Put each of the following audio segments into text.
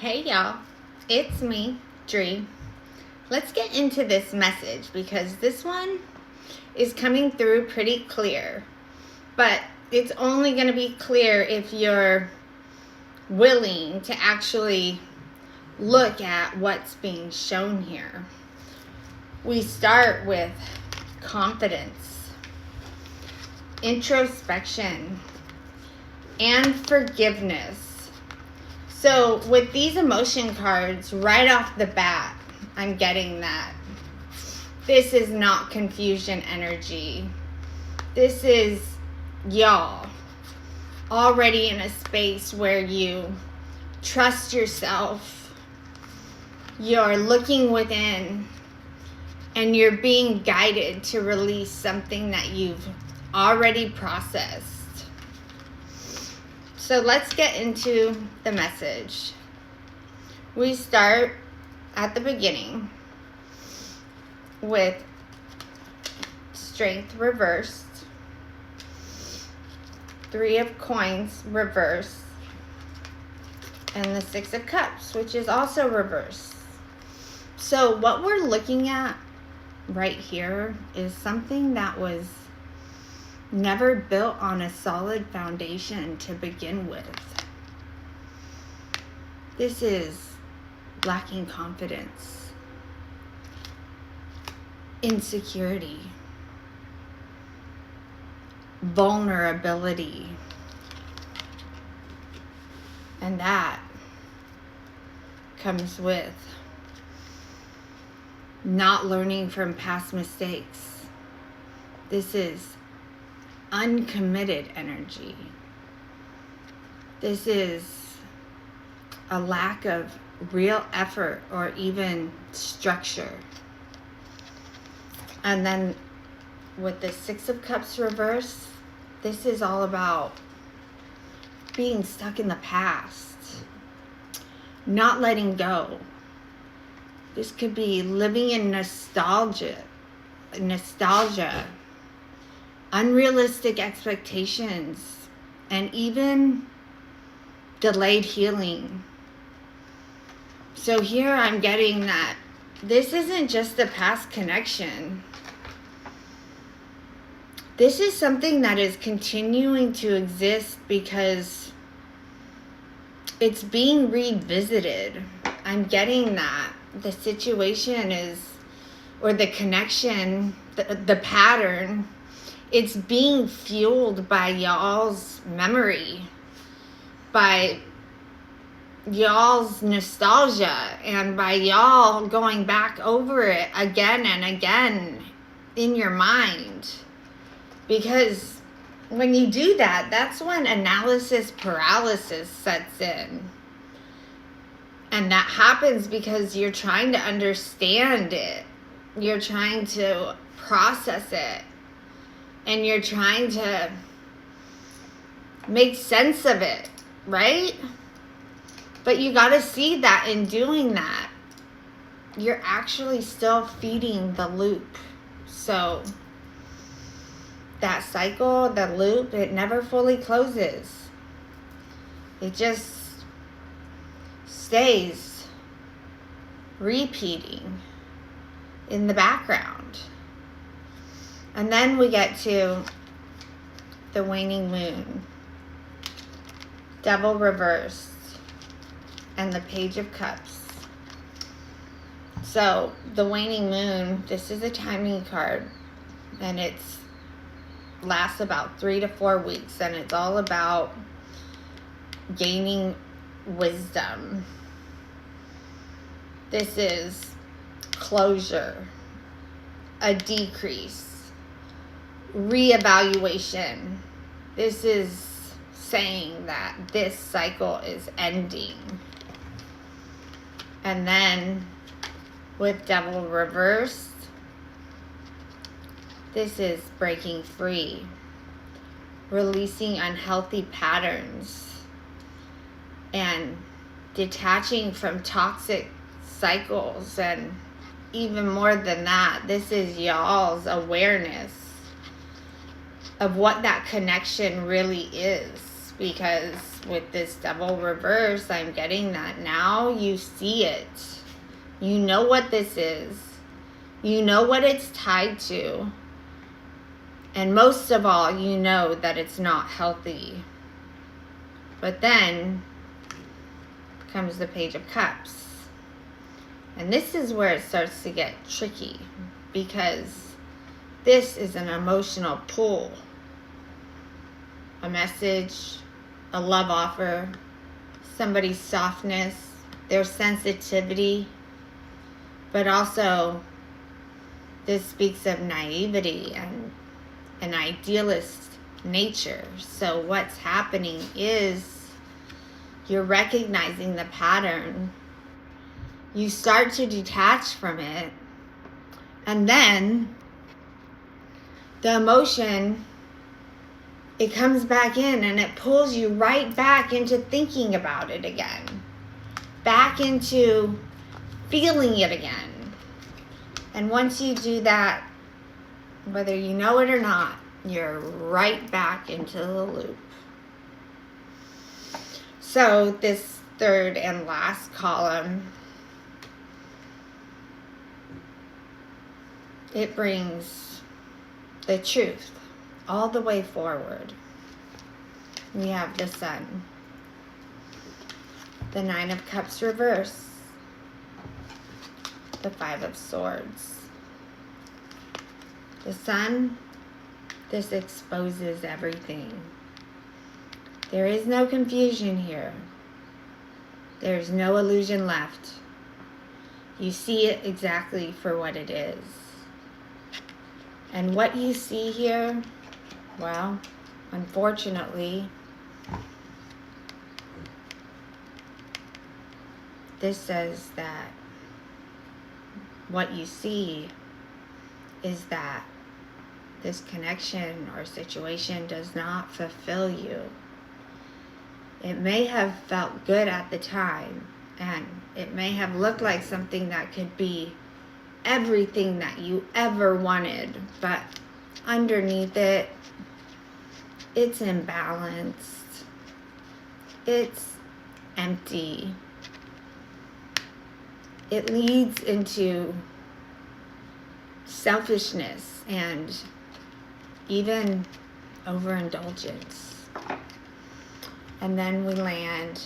Hey y'all, it's me, Dree. Let's get into this message because this one is coming through pretty clear. But it's only going to be clear if you're willing to actually look at what's being shown here. We start with confidence, introspection, and forgiveness. So with these emotion cards, right off the bat, I'm getting that this is not confusion energy. This is y'all already in a space where you trust yourself, you're looking within, and you're being guided to release something that you've already processed. So let's get into the message. We start at the beginning with Strength reversed, Three of Coins reversed, and the Six of Cups, which is also reversed. So what we're looking at right here is something that was never built on a solid foundation to begin with. This is lacking confidence, insecurity, vulnerability, and that comes with not learning from past mistakes. This is uncommitted energy. This is a lack of real effort or even structure. And then with the Six of Cups reverse, this is all about being stuck in the past, not letting go. This could be living in nostalgia, unrealistic expectations, and even delayed healing. So here I'm getting that this isn't just a past connection. This is something that is continuing to exist because it's being revisited. I'm getting that the situation is, or the connection, the pattern, it's being fueled by y'all's memory, by y'all's nostalgia, and by y'all going back over it again and again in your mind. Because when you do that, that's when analysis paralysis sets in. And that happens because you're trying to understand it. You're trying to process it. And you're trying to make sense of it, right? But you got to see that in doing that, you're actually still feeding the loop. So that cycle, the loop, it never fully closes. It just stays repeating in the background. And then we get to the waning moon, Devil reversed, and the Page of Cups. So the waning moon, this is a timing card, and it's lasts about 3 to 4 weeks, and it's all about gaining wisdom. This is closure, a decrease, reevaluation. This is saying that this cycle is ending. And then with Devil reversed, this is breaking free, releasing unhealthy patterns, and detaching from toxic cycles. And even more than that, this is y'all's awareness of what that connection really is. because with this Devil reverse, I'm getting that now you see it. You know what this is. You know what it's tied to. And most of all, you know that it's not healthy. But then comes the Page of Cups. And this is where it starts to get tricky, because this is an emotional pull. A message, a love offer, somebody's softness, their sensitivity, but also this speaks of naivety and an idealist nature. So what's happening is you're recognizing the pattern. You start to detach from it, and then the emotion, it comes back in and it pulls you right back into thinking about it again, back into feeling it again. And once you do that, whether you know it or not, you're right back into the loop. So this third and last column, it brings the truth all the way forward. We have the Sun, the Nine of Cups reverse, the Five of Swords. The Sun, this exposes everything. There is no confusion here. There is no illusion left. You see it exactly for what it is. And what you see here, well, unfortunately, this says that what you see is that this connection or situation does not fulfill you. It may have felt good at the time, and it may have looked like something that could be everything that you ever wanted, but underneath it, it's imbalanced. It's empty. It leads into selfishness and even overindulgence. And then we land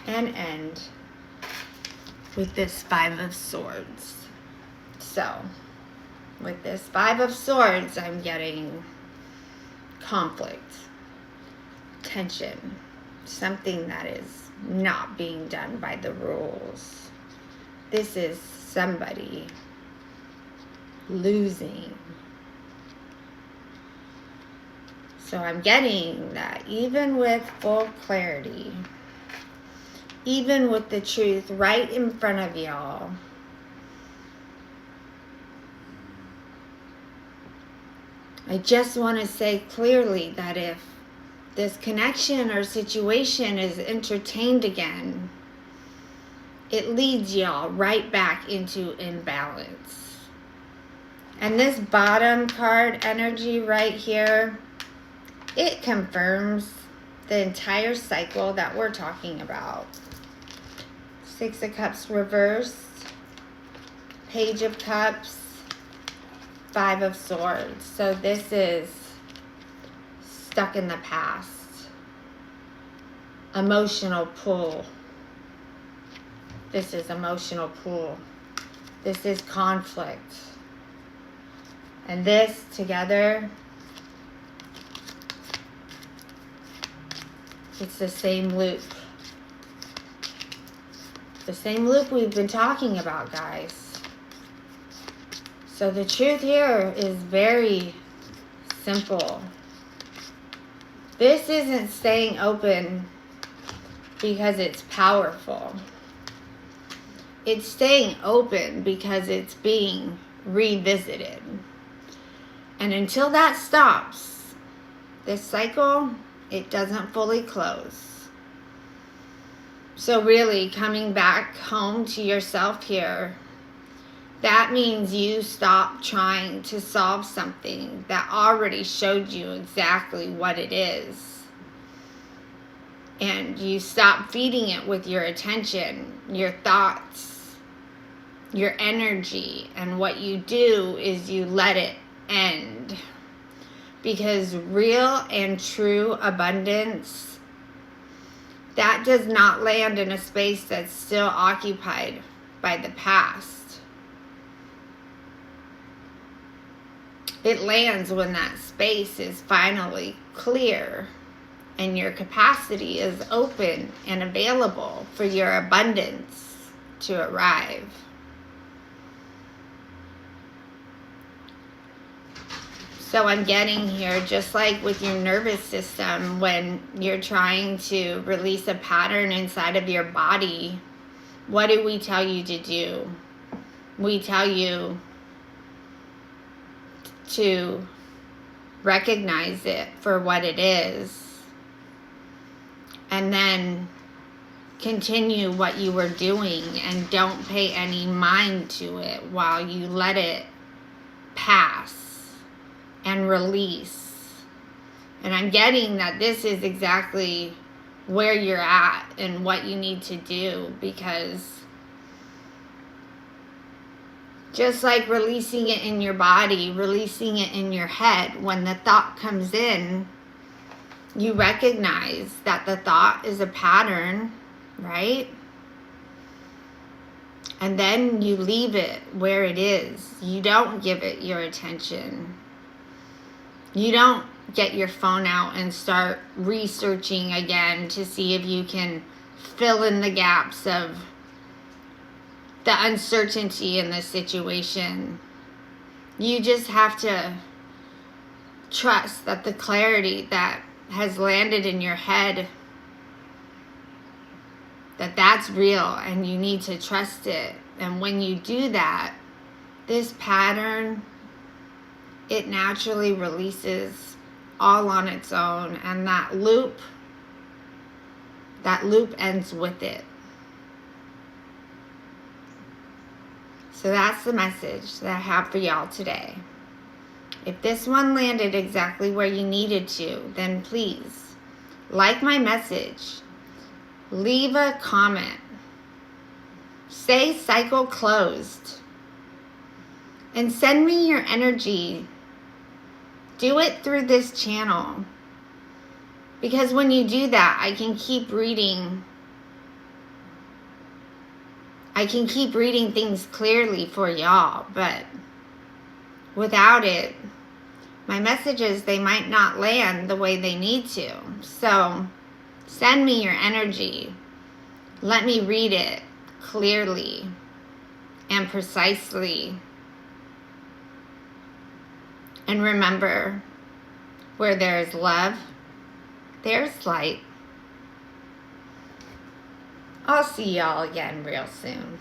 and end with this Five of Swords. So, with this Five of Swords, I'm getting conflict, tension, something that is not being done by the rules. This is somebody losing. So I'm getting that even with full clarity, even with the truth right in front of y'all, I just want to say clearly that if this connection or situation is entertained again, it leads y'all right back into imbalance. And this bottom card energy right here, it confirms the entire cycle that we're talking about. Six of Cups reversed, Page of Cups, Five of Swords. So this is stuck in the past. Emotional pull. This is emotional pull. This is conflict. And this together, it's the same loop. The same loop we've been talking about, guys. So the truth here is very simple. This isn't staying open because it's powerful. It's staying open because it's being revisited. And until that stops, this cycle, it doesn't fully close. So really coming back home to yourself here, that means you stop trying to solve something that already showed you exactly what it is. And you stop feeding it with your attention, your thoughts, your energy. And what you do is you let it end. Because real and true abundance, that does not land in a space that's still occupied by the past. It lands when that space is finally clear and your capacity is open and available for your abundance to arrive. So I'm getting here, just like with your nervous system, when you're trying to release a pattern inside of your body, what do we tell you to do? We tell you to recognize it for what it is, and then continue what you were doing and don't pay any mind to it while you let it pass and release. And I'm getting that this is exactly where you're at and what you need to do, because just like releasing it in your body, releasing it in your head, when the thought comes in, you recognize that the thought is a pattern, right? And then you leave it where it is. You don't give it your attention. You don't get your phone out and start researching again to see if you can fill in the gaps of the uncertainty in the situation. You just have to trust that the clarity that has landed in your head, that's real, and you need to trust it. And when you do that, this pattern, it naturally releases all on its own, and that loop ends with it. So that's the message that I have for y'all today. If this one landed exactly where you needed to, then please like my message, leave a comment, say cycle closed, and send me your energy. Do it through this channel, because when you do that, I can keep reading things clearly for y'all. But without it, my messages, they might not land the way they need to. So send me your energy. Let me read it clearly and precisely. And remember, where there is love, there's light. I'll see y'all again real soon.